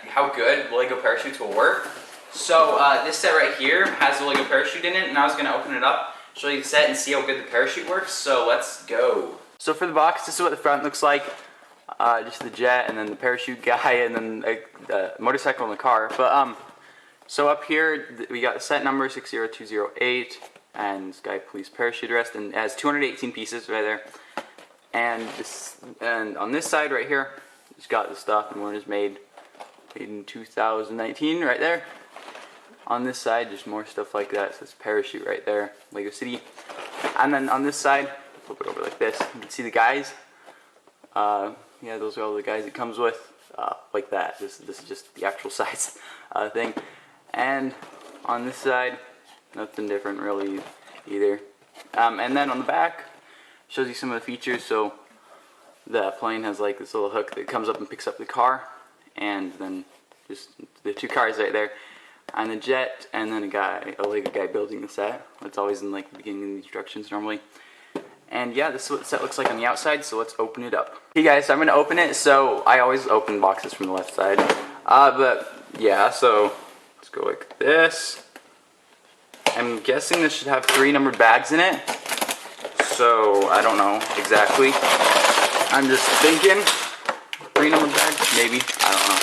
how good Lego parachutes will work. So this set right here has a Lego parachute in it, and I was gonna open it up, show you the set, and see how good the parachute works. So let's go. So for the box, this is what the front looks like. Just the jet, and then the parachute guy, and then the motorcycle and the car. But so up here we got the set number 60208, and Sky Police parachute rest, and it has 218 pieces right there. And on this side right here, it's got the stuff, and one is made in 2019 right there. On this side, there's more stuff like that. So it's parachute right there, Lego City. And then on this side, flip it over like this, you can see the guys. Yeah, those are all the guys it comes with, like that. This is just the actual size thing. And on this side, nothing different really either. And then on the back, shows you some of the features. So the plane has like this little hook that comes up and picks up the car, and then just the two cars right there, and the jet, and then a Lego guy building the set. That's always in like the beginning of the instructions normally. And yeah, this is what the set looks like on the outside, so let's open it up. Hey guys, so I'm going to open it. So I always open boxes from the left side. But yeah, so let's go like this. I'm guessing this should have 3 numbered bags in it. So I don't know exactly. I'm just thinking 3 numbered bags, maybe. I don't know.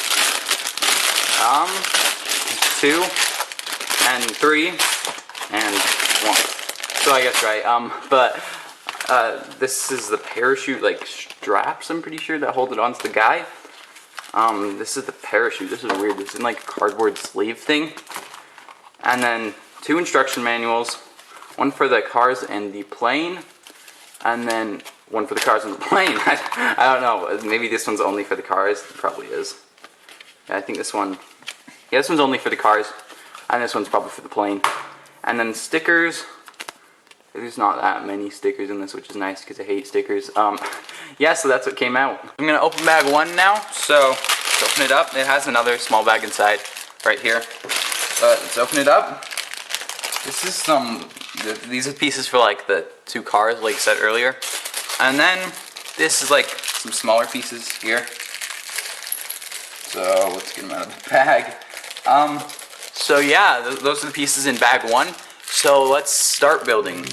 2 and 3 and 1. So I guess right. This is the parachute like straps, I'm pretty sure, that hold it onto the guy. This is the parachute. This is weird. This is in like a cardboard sleeve thing. And then 2 instruction manuals, one for the cars and the plane, and then one for the cars and the plane. I don't know. Maybe this one's only for the cars. It probably is. Yeah, I think this one. Yeah, this one's only for the cars, and this one's probably for the plane. And then stickers. There's not that many stickers in this, which is nice because I hate stickers. Yeah, so that's what came out. I'm gonna open bag 1 now. So let's open it up. It has another small bag inside right here. Let's open it up. This is these are pieces for like the 2 cars, like I said earlier. And then this is like some smaller pieces here. So let's get them out of the bag. So yeah, those are the pieces in bag 1. So let's start building.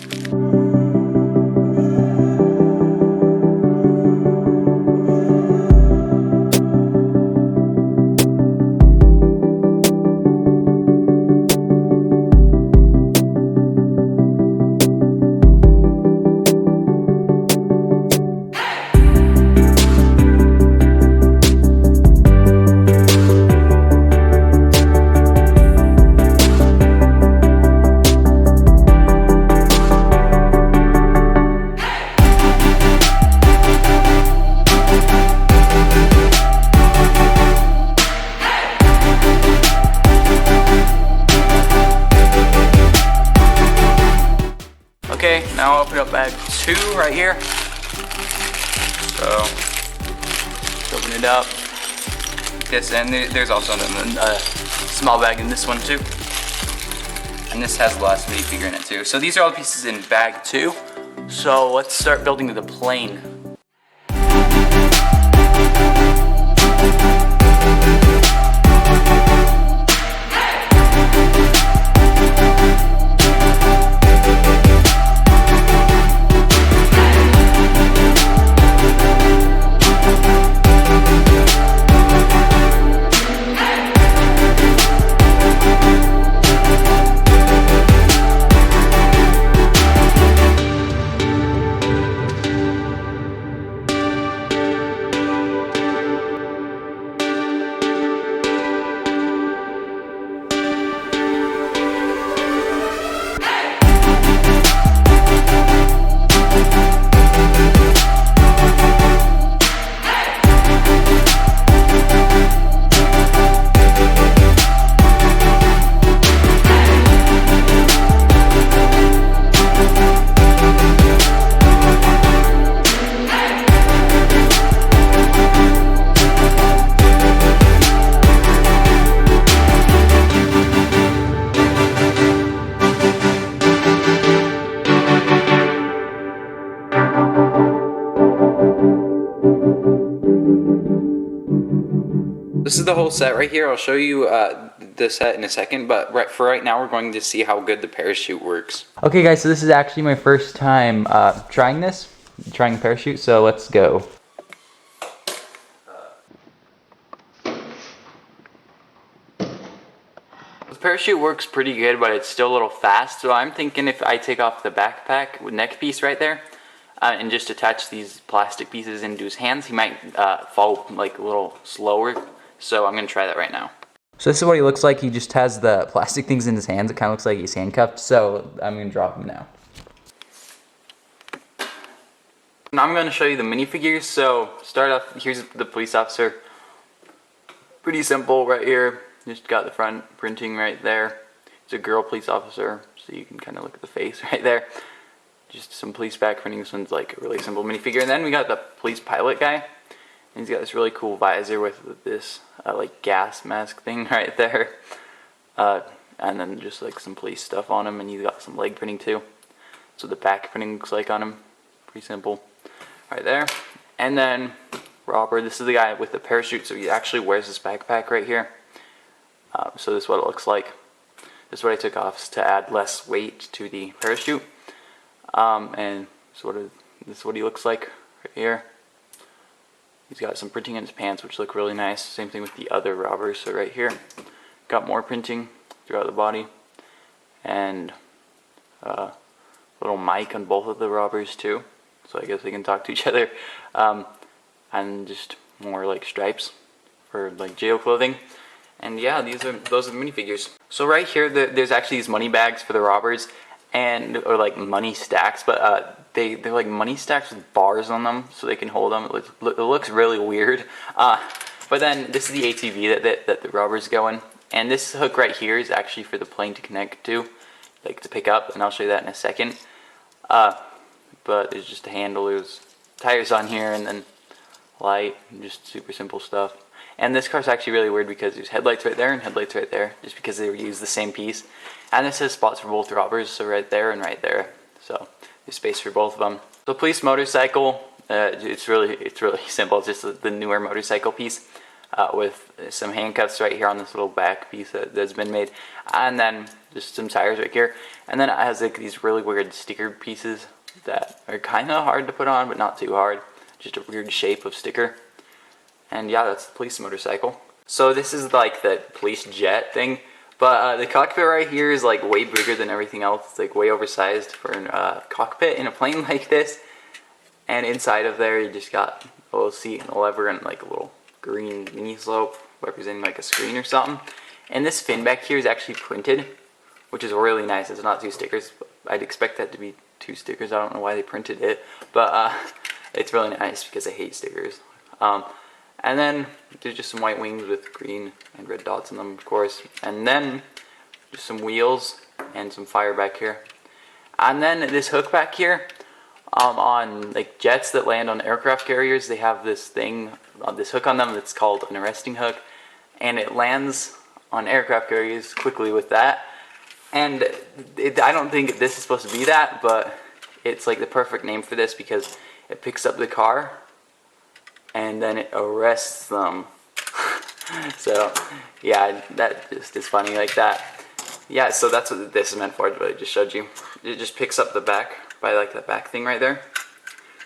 Okay, now I'll open up bag 2 right here. So, let's open it up. This, and there's also a small bag in this one too. And this has the last minifigure in it too. So these are all the pieces in bag 2. So let's start building the plane. the whole set right here. I'll show you the set in a second, but for right now, we're going to see how good the parachute works. Okay, guys, so this is actually my first time trying the parachute, so let's go. The parachute works pretty good, but it's still a little fast, so I'm thinking if I take off the backpack with neck piece right there, and just attach these plastic pieces into his hands, he might fall like a little slower. So I'm gonna try that right now. So this is what he looks like. He just has the plastic things in his hands. It kind of looks like he's handcuffed. So I'm gonna drop him now. Now I'm gonna show you the minifigures. So start off, here's the police officer. Pretty simple right here. Just got the front printing right there. It's a girl police officer, so you can kind of look at the face right there. Just some police back printing. This one's like a really simple minifigure. And then we got the police pilot guy. And he's got this really cool visor with this like gas mask thing right there. And then just like some police stuff on him. And he's got some leg printing too. So the back printing looks like on him. Pretty simple. Right there. And then Robert, this is the guy with the parachute. So he actually wears this backpack right here. So this is what it looks like. This is what I took off to add less weight to the parachute. And this is what he looks like right here. He's got some printing in his pants, which look really nice. Same thing with the other robbers. So right here, got more printing throughout the body, and a little mic on both of the robbers too. So I guess they can talk to each other, and just more like stripes for like jail clothing. And yeah, those are the minifigures. So right here, there's actually these money bags for the robbers, or like money stacks, but they're like money stacks with bars on them so they can hold them. It looks really weird. But then this is the ATV that the robbers go in, and this hook right here is actually for the plane to connect to, like to pick up, and I'll show you that in a second. But there's just a handle, there's tires on here, and then light, and just super simple stuff. And this car's actually really weird because there's headlights right there and headlights right there, just because they use the same piece. And this has spots for both robbers, so right there and right there. So there's space for both of them. So police motorcycle, it's really simple. It's just the newer motorcycle piece with some handcuffs right here on this little back piece that's been made, and then just some tires right here. And then it has like these really weird sticker pieces that are kind of hard to put on, but not too hard. Just a weird shape of sticker. And yeah, that's the police motorcycle. So this is like the police jet thing. But the cockpit right here is like way bigger than everything else. It's like way oversized for a cockpit in a plane like this. And inside of there, you just got a little seat and a lever and like a little green mini slope representing like a screen or something. And this fin back here is actually printed, which is really nice. It's not two stickers. I'd expect that to be two stickers. I don't know why they printed it, but it's really nice because I hate stickers. And then there's just some white wings with green and red dots on them, of course. And then just some wheels and some fire back here. And then this hook back here, on like jets that land on aircraft carriers, they have this thing, this hook on them that's called an arresting hook. And it lands on aircraft carriers quickly with that. And I don't think this is supposed to be that, but it's like the perfect name for this because it picks up the car and then it arrests them. So yeah, that just is funny like that. Yeah, so that's what this is meant for, what I just showed you. It just picks up the back by like that back thing right there.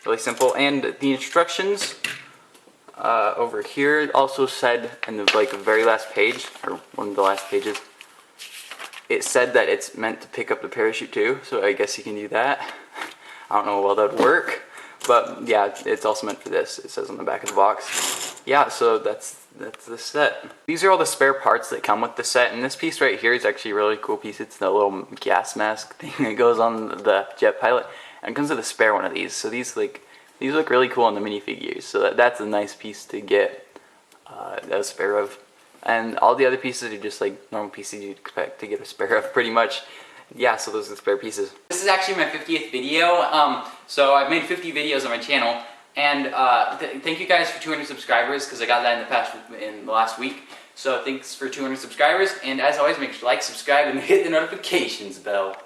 Really simple. And the instructions over here also said in the like very last page, or one of the last pages, it said that it's meant to pick up the parachute too, so I guess you can do that. I don't know how well that would work. But yeah, it's also meant for this. It says on the back of the box. Yeah, so that's the set. These are all the spare parts that come with the set, and this piece right here is actually a really cool piece. It's the little gas mask thing that goes on the jet pilot, and it comes with a spare one of these. So these look really cool on the minifigures. So that's a nice piece to get a spare of. And all the other pieces are just like normal pieces you'd expect to get a spare of, pretty much. Yeah, so those are the spare pieces. This is actually my 50th video, so I've made 50 videos on my channel, and thank you guys for 200 subscribers, because I got that in the last week. So thanks for 200 subscribers, and as always, make sure to like, subscribe, and hit the notifications bell.